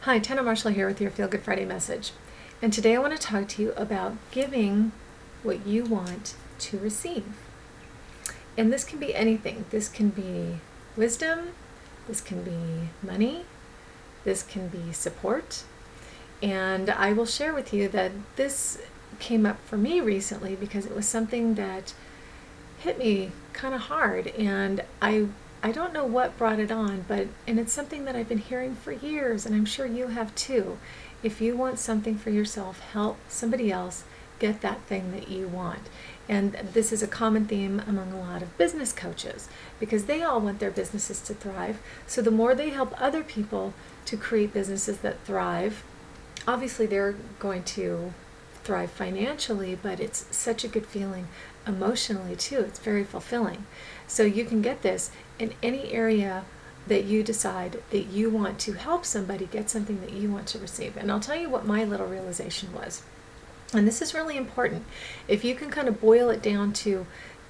Hi, Tanna Marshall here with your Feel Good Friday message. And today I want to talk to you about giving what you want to receive. And this can be anything. This can be wisdom, this can be money, this can be support. And I will share with you that this came up for me recently because it was something that hit me kind of hard, and I don't know what brought it on, and it's something that I've been hearing for years, and I'm sure you have too. If you want something for yourself, help somebody else get that thing that you want. And this is a common theme among a lot of business coaches because they all want their businesses to thrive. So the more they help other people to create businesses that thrive, obviously they're going to thrive financially, but it's such a good feeling emotionally too. It's very fulfilling. So you can get this in any area that you decide that you want to help somebody get something that you want to receive. And I'll tell you what my little realization was. And this is really important. If you can kind of boil it down to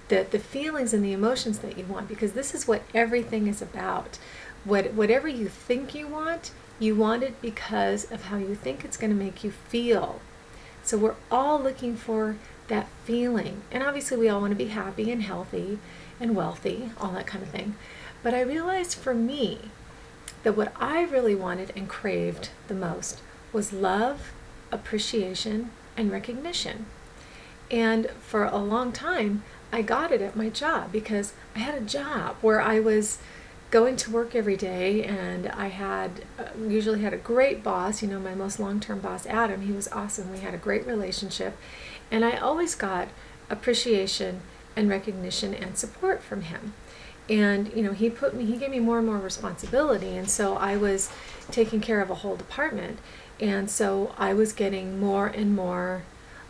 the feelings and the emotions that you want, because this is what everything is about. Whatever you think you want it because of how you think it's going to make you feel. So we're all looking for that feeling. And obviously we all want to be happy and healthy and wealthy, all that kind of thing. But I realized for me that what I really wanted and craved the most was love, appreciation, and recognition. And for a long time, I got it at my job because I had a job where I was going to work every day, and I had usually had a great boss. You know, my most long-term boss, Adam, he was awesome. We had a great relationship, and I always got appreciation and recognition and support from him. And you know, he gave me more and more responsibility, and so I was taking care of a whole department, and so I was getting more and more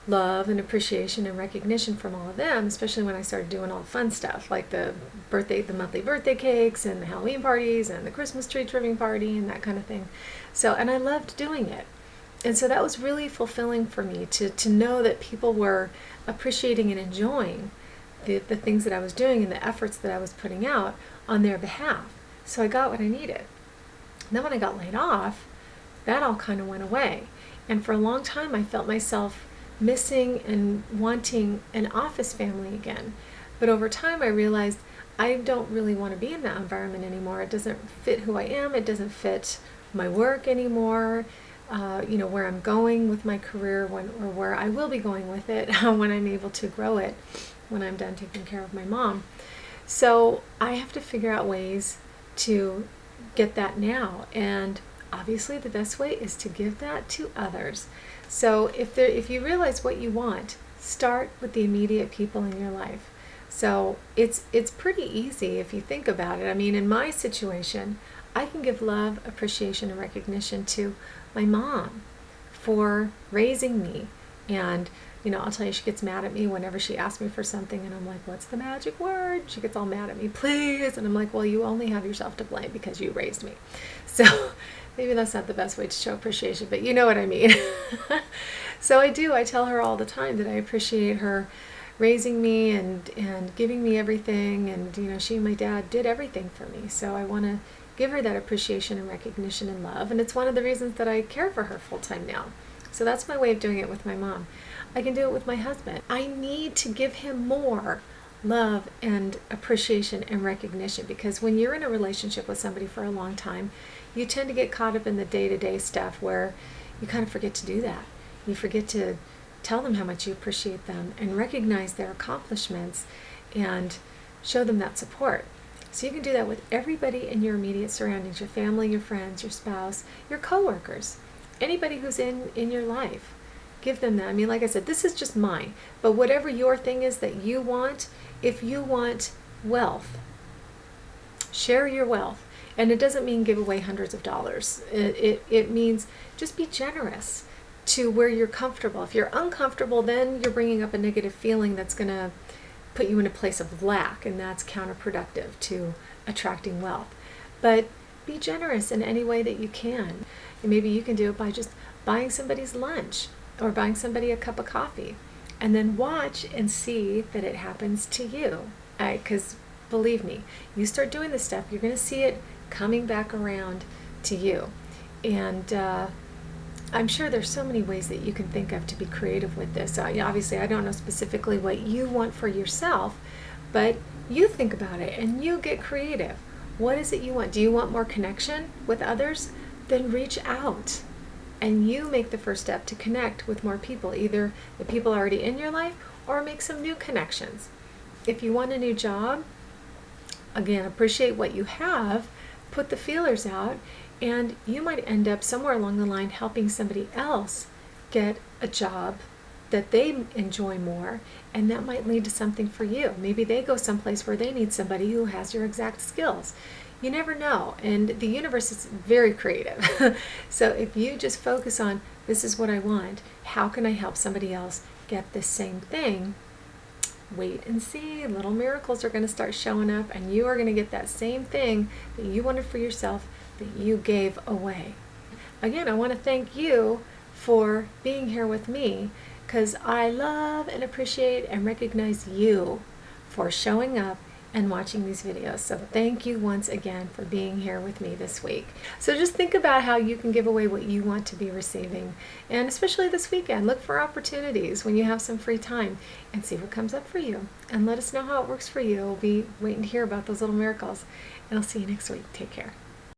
love and appreciation and recognition from all of them, especially when I started doing all the fun stuff like the monthly birthday cakes and the Halloween parties and the Christmas tree trimming party and that kind of thing. So, and I loved doing it. And so that was really fulfilling for me to know that people were appreciating and enjoying the things that I was doing and the efforts that I was putting out on their behalf. So I got what I needed. And then when I got laid off, that all kind of went away. And for a long time I felt myself missing and wanting an office family again. But over time I realized I don't really want to be in that environment anymore. It doesn't fit who I am. It doesn't fit my work anymore. Where I'm going with my career or where I will be going with it when I'm able to grow it, when I'm done taking care of my mom. So I have to figure out ways to get that now. And obviously the best way is to give that to others. So if you realize what you want, start with the immediate people in your life. So it's pretty easy if you think about it. I mean, in my situation, I can give love, appreciation, and recognition to my mom for raising me. And you know, I'll tell you, she gets mad at me whenever she asks me for something, and I'm like, what's the magic word? She gets all mad at me, please. And I'm like, well, you only have yourself to blame because you raised me. So maybe that's not the best way to show appreciation, but you know what I mean. So I tell her all the time that I appreciate her raising me and giving me everything. And you know, she and my dad did everything for me. So I want to give her that appreciation and recognition and love. And it's one of the reasons that I care for her full time now. So that's my way of doing it with my mom. I can do it with my husband. I need to give him more love and appreciation and recognition, because when you're in a relationship with somebody for a long time, you tend to get caught up in the day-to-day stuff where you kind of forget to do that. You forget to tell them how much you appreciate them and recognize their accomplishments and show them that support. So you can do that with everybody in your immediate surroundings, your family, your friends, your spouse, your coworkers, anybody who's in your life. Give them that. I mean, like I said, this is just mine. But whatever your thing is that you want, if you want wealth, share your wealth. And it doesn't mean give away hundreds of dollars. It means just be generous to where you're comfortable. If you're uncomfortable, then you're bringing up a negative feeling that's going to put you in a place of lack, and that's counterproductive to attracting wealth. But be generous in any way that you can. And maybe you can do it by just buying somebody's lunch or buying somebody a cup of coffee, and then watch and see that it happens to you. Because believe me, you start doing this stuff, you're going to see it coming back around to you. And I'm sure there's so many ways that you can think of to be creative with this. Obviously, I don't know specifically what you want for yourself, but you think about it and you get creative. What is it you want? Do you want more connection with others? Then reach out and you make the first step to connect with more people, either the people already in your life or make some new connections. If you want a new job, again, appreciate what you have, put the feelers out, and you might end up somewhere along the line helping somebody else get a job that they enjoy more, and that might lead to something for you. Maybe they go someplace where they need somebody who has your exact skills. You never know, and the universe is very creative. So if you just focus on, this is what I want, how can I help somebody else get the same thing? Wait and see, little miracles are going to start showing up, and you are going to get that same thing that you wanted for yourself that you gave away. Again, I want to thank you for being here with me, because I love and appreciate and recognize you for showing up and watching these videos. So thank you once again for being here with me this week. So just think about how you can give away what you want to be receiving. And especially this weekend, look for opportunities when you have some free time and see what comes up for you. And let us know how it works for you. We'll be waiting to hear about those little miracles. And I'll see you next week. Take care.